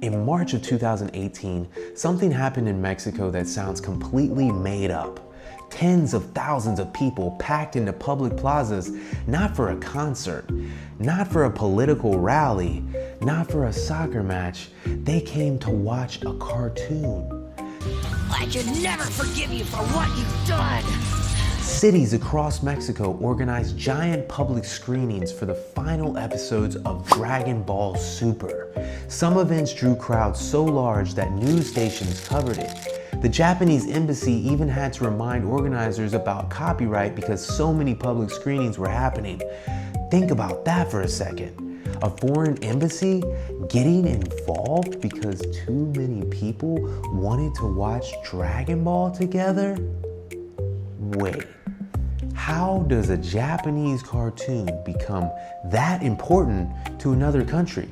In March of 2018, something happened in Mexico that sounds completely made up. Tens of thousands of people packed into public plazas, not for a concert, not for a political rally, not for a soccer match. They came to watch a cartoon. I can never forgive you for what you've done. Cities across Mexico organized giant public screenings for the final episodes of Dragon Ball Super. Some events drew crowds so large that news stations covered it. The Japanese embassy even had to remind organizers about copyright because so many public screenings were happening. Think about that for a second. A foreign embassy getting involved because too many people wanted to watch Dragon Ball together? Wait, how does a Japanese cartoon become that important to another country?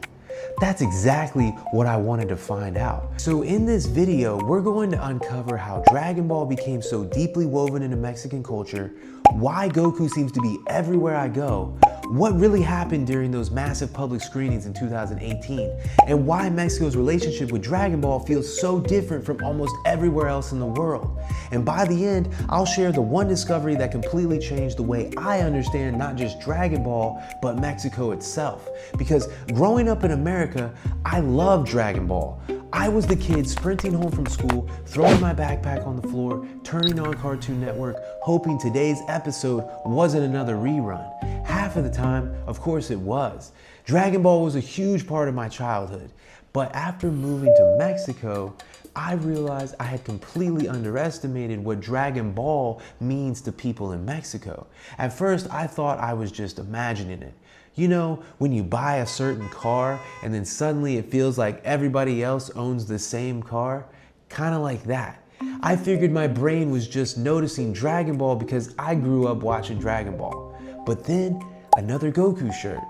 That's exactly what I wanted to find out. So in this video, we're going to uncover how Dragon Ball became so deeply woven into Mexican culture, why Goku seems to be everywhere I go, what really happened during those massive public screenings in 2018, and why Mexico's relationship with Dragon Ball feels so different from almost everywhere else in the world. And by the end, I'll share the one discovery that completely changed the way I understand not just Dragon Ball, but Mexico itself. Because growing up in America, I loved Dragon Ball. I was the kid sprinting home from school, throwing my backpack on the floor, turning on Cartoon Network, hoping today's episode wasn't another rerun. Half of the time, of course it was. Dragon Ball was a huge part of my childhood. But after moving to Mexico, I realized I had completely underestimated what Dragon Ball means to people in Mexico. At first, I thought I was just imagining it. You know, when you buy a certain car and then suddenly it feels like everybody else owns the same car? Kind of like that. I figured my brain was just noticing Dragon Ball because I grew up watching Dragon Ball. But then another Goku shirt,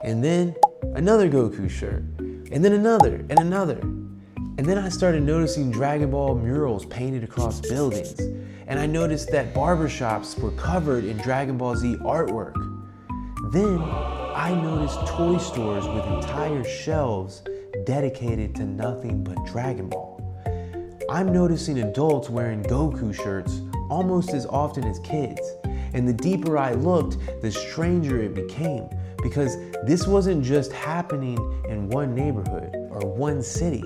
and then another Goku shirt, and then another and another. And then I started noticing Dragon Ball murals painted across buildings. And I noticed that barbershops were covered in Dragon Ball Z artwork. Then I noticed toy stores with entire shelves dedicated to nothing but Dragon Ball. I'm noticing adults wearing Goku shirts almost as often as kids. And the deeper I looked, the stranger it became, because this wasn't just happening in one neighborhood or one city.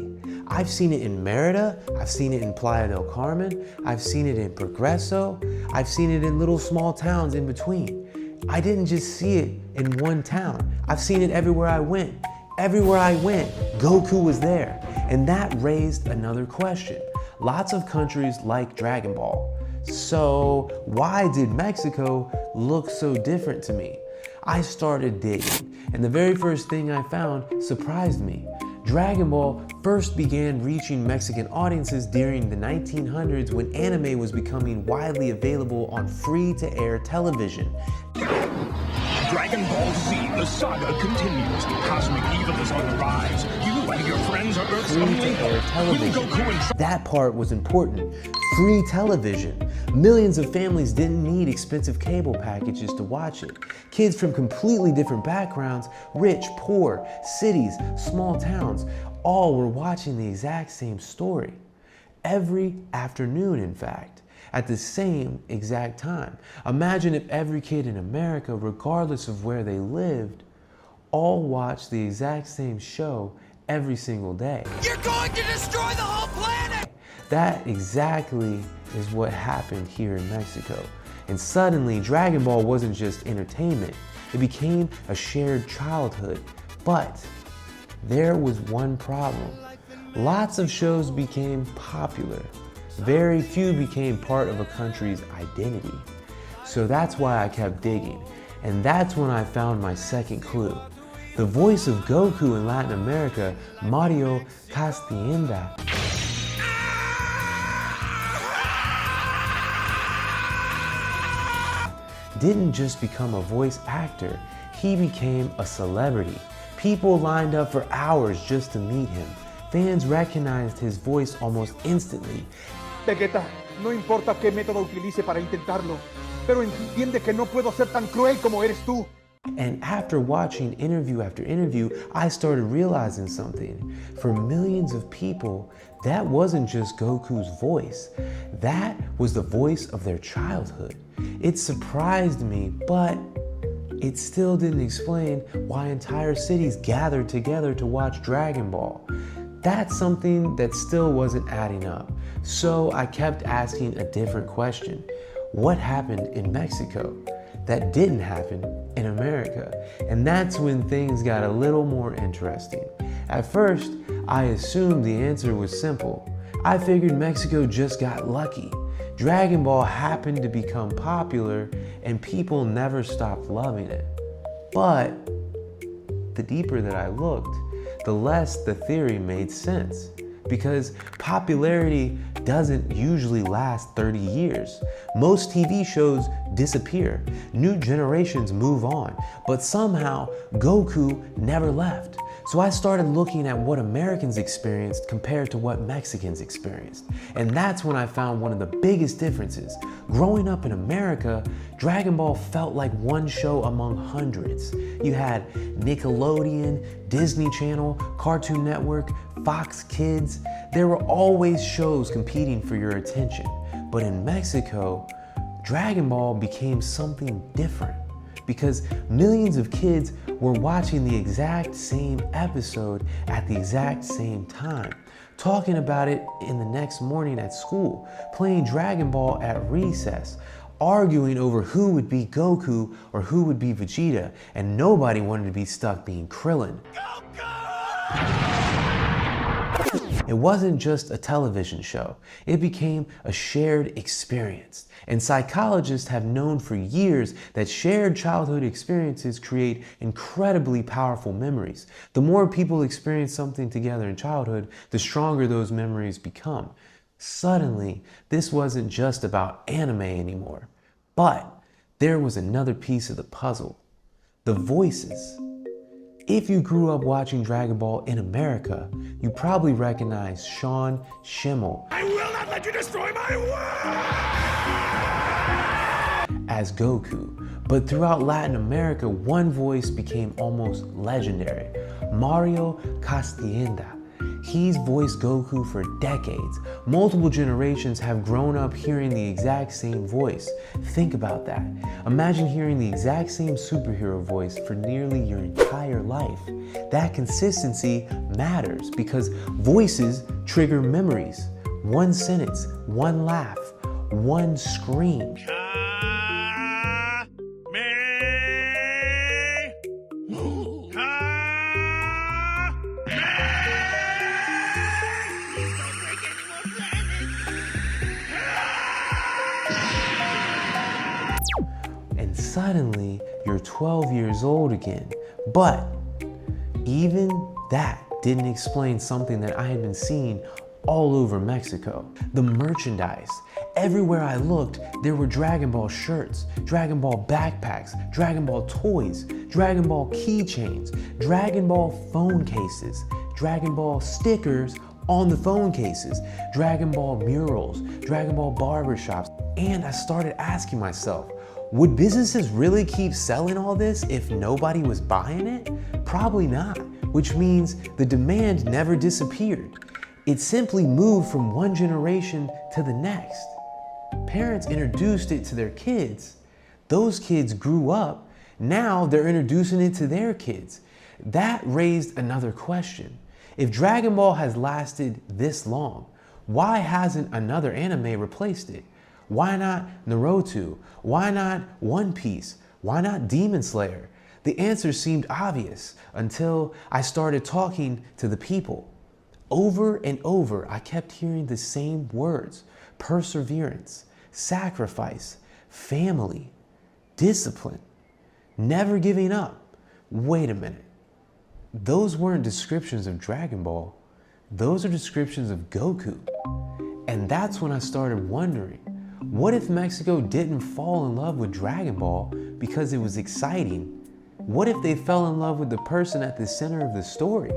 I've seen it in Merida, I've seen it in Playa del Carmen, I've seen it in Progreso, I've seen it in little small towns in between. I didn't just see it in one town. I've seen it everywhere I went. Everywhere I went, Goku was there. And that raised another question. Lots of countries like Dragon Ball. So why did Mexico look so different to me? I started digging, and the very first thing I found surprised me. Dragon Ball first began reaching Mexican audiences during the 1900s when anime was becoming widely available on free-to-air television. Dragon Ball Z, the saga continues. Cosmic evil is on the rise. You and your friends are Earth's only Free-to-air hope. television. That part was important. Free television. Millions of families didn't need expensive cable packages to watch it. Kids from completely different backgrounds, rich, poor, cities, small towns, all were watching the exact same story. Every afternoon, in fact. At the same exact time. Imagine if every kid in America, regardless of where they lived, all watched the exact same show every single day. You're going to destroy the whole planet! That exactly is what happened here in Mexico. And suddenly, Dragon Ball wasn't just entertainment. It became a shared childhood. But there was one problem. Lots of shows became popular. Very few became part of a country's identity. So that's why I kept digging. And that's when I found my second clue. The voice of Goku in Latin America, Mario Castañeda, didn't just become a voice actor, he became a celebrity. People lined up for hours just to meet him. Fans recognized his voice almost instantly. Vegeta, no importa qué método utilice para intentarlo, pero entiende que no puedo ser tan cruel como eres tú. And after watching interview after interview, I started realizing something. For millions of people, that wasn't just Goku's voice. That was the voice of their childhood. It surprised me, but it still didn't explain why entire cities gathered together to watch Dragon Ball. That's something that still wasn't adding up. So I kept asking a different question. What happened in Mexico that didn't happen in America? And that's when things got a little more interesting. At first, I assumed the answer was simple. I figured Mexico just got lucky. Dragon Ball happened to become popular and people never stopped loving it. But the deeper that I looked, the less the theory made sense. Because popularity doesn't usually last 30 years. Most TV shows disappear. New generations move on. But somehow, Goku never left. So I started looking at what Americans experienced compared to what Mexicans experienced. And that's when I found one of the biggest differences. Growing up in America, Dragon Ball felt like one show among hundreds. You had Nickelodeon, Disney Channel, Cartoon Network, Fox Kids. There were always shows competing for your attention. But in Mexico, Dragon Ball became something different because millions of kids were watching the exact same episode at the exact same time, talking about it in the next morning at school, playing Dragon Ball at recess, arguing over who would be Goku or who would be Vegeta, and nobody wanted to be stuck being Krillin. It wasn't just a television show, it became a shared experience. And psychologists have known for years that shared childhood experiences create incredibly powerful memories. The more people experience something together in childhood, the stronger those memories become. Suddenly, this wasn't just about anime anymore, but there was another piece of the puzzle: the voices. If you grew up watching Dragon Ball in America, you probably recognize Sean Schimmel. I will not let you destroy my world! As Goku. But throughout Latin America, one voice became almost legendary: Mario Castienda. He's voiced Goku for decades. Multiple generations have grown up hearing the exact same voice. Think about that. Imagine hearing the exact same superhero voice for nearly your entire life. That consistency matters because voices trigger memories. One sentence, one laugh, one scream. And suddenly, you're 12 years old again. But even that didn't explain something that I had been seeing all over Mexico: the merchandise. Everywhere I looked, there were Dragon Ball shirts, Dragon Ball backpacks, Dragon Ball toys, Dragon Ball keychains, Dragon Ball phone cases, Dragon Ball stickers on the phone cases, Dragon Ball murals, Dragon Ball barbershops. And I started asking myself, would businesses really keep selling all this if nobody was buying it? Probably not, which means the demand never disappeared. It simply moved from one generation to the next. Parents introduced it to their kids. Those kids grew up. Now they're introducing it to their kids. That raised another question. If Dragon Ball has lasted this long, why hasn't another anime replaced it? Why not Naruto? Why not One Piece? Why not Demon Slayer? The answer seemed obvious until I started talking to the people. Over and over, I kept hearing the same words: perseverance, sacrifice, family, discipline, never giving up. Wait a minute. Those weren't descriptions of Dragon Ball. Those are descriptions of Goku. And that's when I started wondering, what if Mexico didn't fall in love with Dragon Ball because it was exciting? What if they fell in love with the person at the center of the story?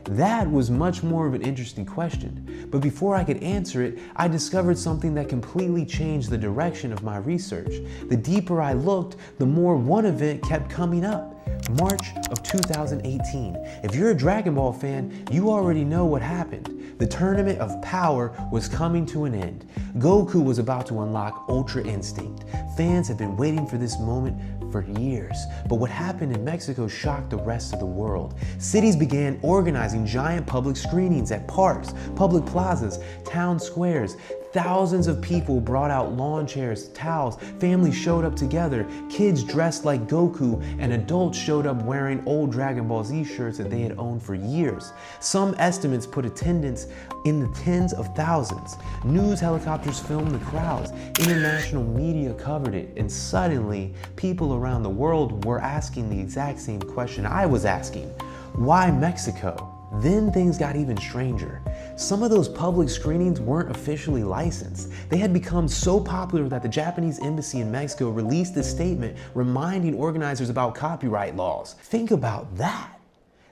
That was much more of an interesting question. But before I could answer it, I discovered something that completely changed the direction of my research. The deeper I looked, the more one event kept coming up. March of 2018. If you're a Dragon Ball fan, you already know what happened. The Tournament of Power was coming to an end. Goku was about to unlock Ultra Instinct. Fans have been waiting for this moment for years. But what happened in Mexico shocked the rest of the world. Cities began organizing giant public screenings at parks, public plazas, town squares. Thousands of people brought out lawn chairs, towels, families showed up together, kids dressed like Goku, and adults showed up wearing old Dragon Ball Z shirts that they had owned for years. Some estimates put attendance in the tens of thousands. News helicopters filmed the crowds, international media covered it, and suddenly people around the world were asking the exact same question I was asking. Why Mexico? Then things got even stranger. Some of those public screenings weren't officially licensed. They had become so popular that the Japanese embassy in Mexico released a statement reminding organizers about copyright laws. Think about that.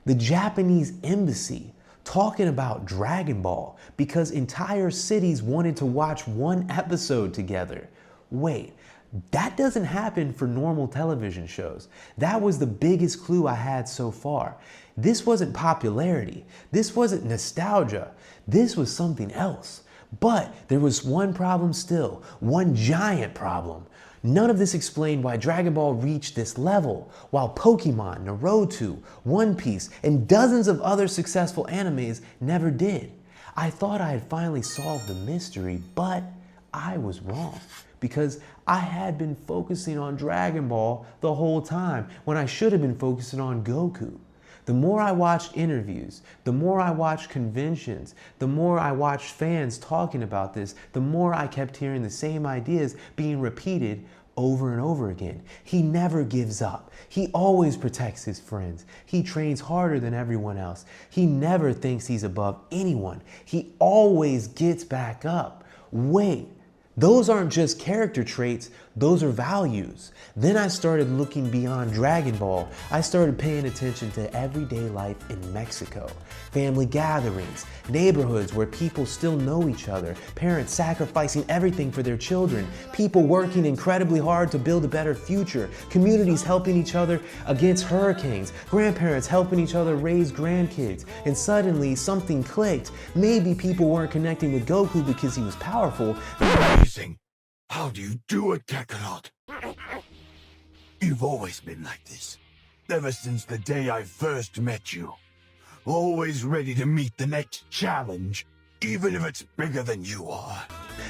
The Japanese embassy talking about Dragon Ball because entire cities wanted to watch one episode together. Wait, that doesn't happen for normal television shows. That was the biggest clue I had so far. This wasn't popularity. This wasn't nostalgia. This was something else. But there was one problem still, one giant problem. None of this explained why Dragon Ball reached this level, while Pokemon, Naruto, One Piece, and dozens of other successful animes never did. I thought I had finally solved the mystery, but I was wrong. Because I had been focusing on Dragon Ball the whole time when I should have been focusing on Goku. The more I watched interviews, the more I watched conventions, the more I watched fans talking about this, the more I kept hearing the same ideas being repeated over and over again. He never gives up. He always protects his friends. He trains harder than everyone else. He never thinks he's above anyone. He always gets back up. Wait. Those aren't just character traits, those are values. Then I started looking beyond Dragon Ball. I started paying attention to everyday life in Mexico. Family gatherings, neighborhoods where people still know each other, parents sacrificing everything for their children, people working incredibly hard to build a better future, communities helping each other against hurricanes, grandparents helping each other raise grandkids. And suddenly something clicked. Maybe people weren't connecting with Goku because he was powerful. Amazing. How do you do it, Kakarot? You've always been like this. Ever since the day I first met you. Always ready to meet the next challenge, even if it's bigger than you are.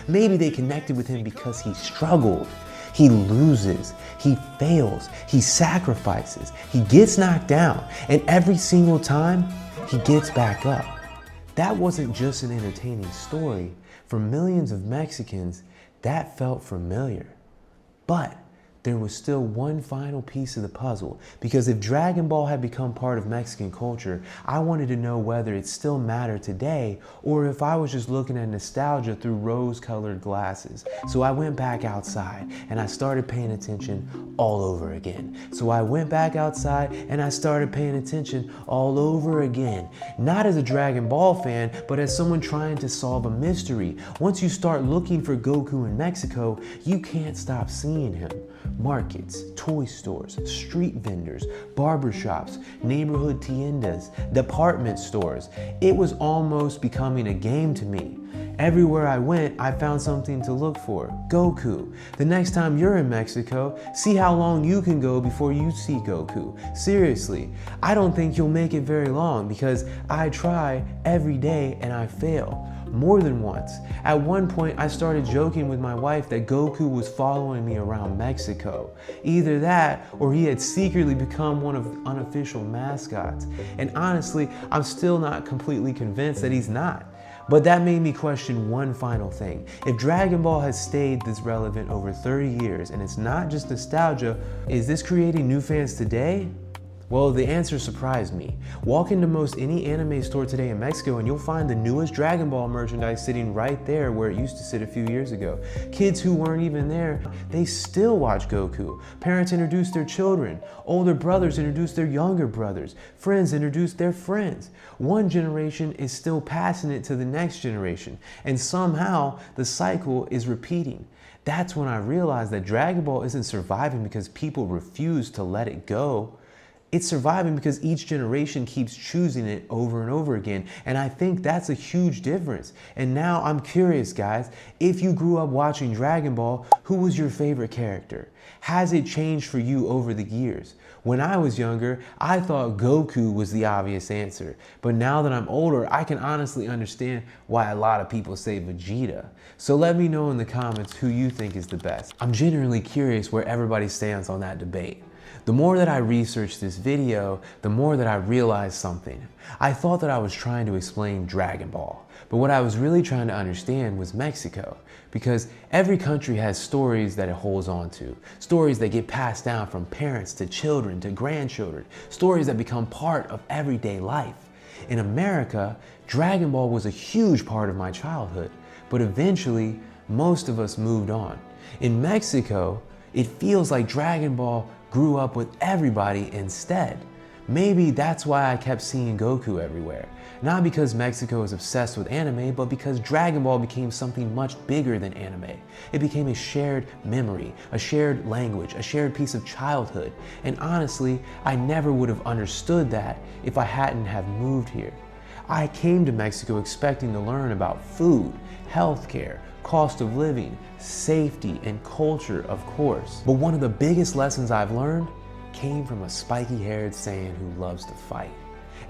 Maybe they connected with him because he struggled. He loses, he fails, he sacrifices, he gets knocked down, and every single time, he gets back up. That wasn't just an entertaining story. For millions of Mexicans, that felt familiar. But there was still one final piece of the puzzle, because if Dragon Ball had become part of Mexican culture, I wanted to know whether it still mattered today or if I was just looking at nostalgia through rose-colored glasses. So I went back outside and I started paying attention all over again. All over again. Not as a Dragon Ball fan, but as someone trying to solve a mystery. Once you start looking for Goku in Mexico, you can't stop seeing him. Markets, toy stores, street vendors, barbershops, neighborhood tiendas, department stores. It was almost becoming a game to me. Everywhere I went, I found something to look for. Goku. The next time you're in Mexico, see how long you can go before you see Goku. Seriously, I don't think you'll make it very long because I try every day and I fail. More than once. At one point, I started joking with my wife that Goku was following me around Mexico. Either that, or he had secretly become one of the unofficial mascots. And honestly, I'm still not completely convinced that he's not. But that made me question one final thing. If Dragon Ball has stayed this relevant over 30 years, and it's not just nostalgia, is this creating new fans today? Well, the answer surprised me. Walk into most any anime store today in Mexico and you'll find the newest Dragon Ball merchandise sitting right there where it used to sit a few years ago. Kids who weren't even there, they still watch Goku. Parents introduce their children. Older brothers introduce their younger brothers. Friends introduce their friends. One generation is still passing it to the next generation. And somehow the cycle is repeating. That's when I realized that Dragon Ball isn't surviving because people refuse to let it go. It's surviving because each generation keeps choosing it over and over again. And I think that's a huge difference. And now I'm curious, guys, if you grew up watching Dragon Ball, who was your favorite character? Has it changed for you over the years? When I was younger, I thought Goku was the obvious answer. But now that I'm older, I can honestly understand why a lot of people say Vegeta. So let me know in the comments who you think is the best. I'm genuinely curious where everybody stands on that debate. The more that I researched this video, the more that I realized something. I thought that I was trying to explain Dragon Ball, but what I was really trying to understand was Mexico, because every country has stories that it holds on to, stories that get passed down from parents to children to grandchildren, stories that become part of everyday life. In America, Dragon Ball was a huge part of my childhood, but eventually, most of us moved on. In Mexico, it feels like Dragon Ball grew up with everybody instead. Maybe that's why I kept seeing Goku everywhere. Not because Mexico is obsessed with anime, but because Dragon Ball became something much bigger than anime. It became a shared memory, a shared language, a shared piece of childhood. And honestly, I never would have understood that if I hadn't have moved here. I came to Mexico expecting to learn about food, healthcare, cost of living, safety, and culture, of course. But one of the biggest lessons I've learned came from a spiky-haired Saiyan who loves to fight.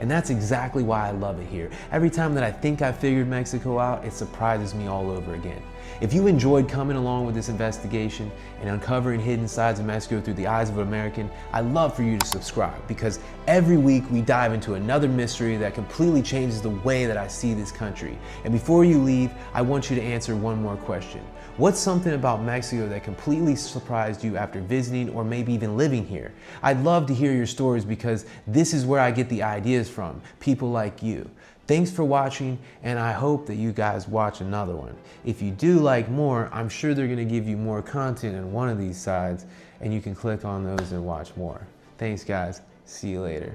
And that's exactly why I love it here. Every time that I think I figured Mexico out, it surprises me all over again. If you enjoyed coming along with this investigation and uncovering hidden sides of Mexico through the eyes of an American, I'd love for you to subscribe, because every week we dive into another mystery that completely changes the way that I see this country. And before you leave, I want you to answer one more question. What's something about Mexico that completely surprised you after visiting or maybe even living here? I'd love to hear your stories, because this is where I get the ideas from, people like you. Thanks for watching, and I hope that you guys watch another one. If you do like more, I'm sure they're gonna give you more content on one of these sides, and you can click on those and watch more. Thanks, guys. See you later.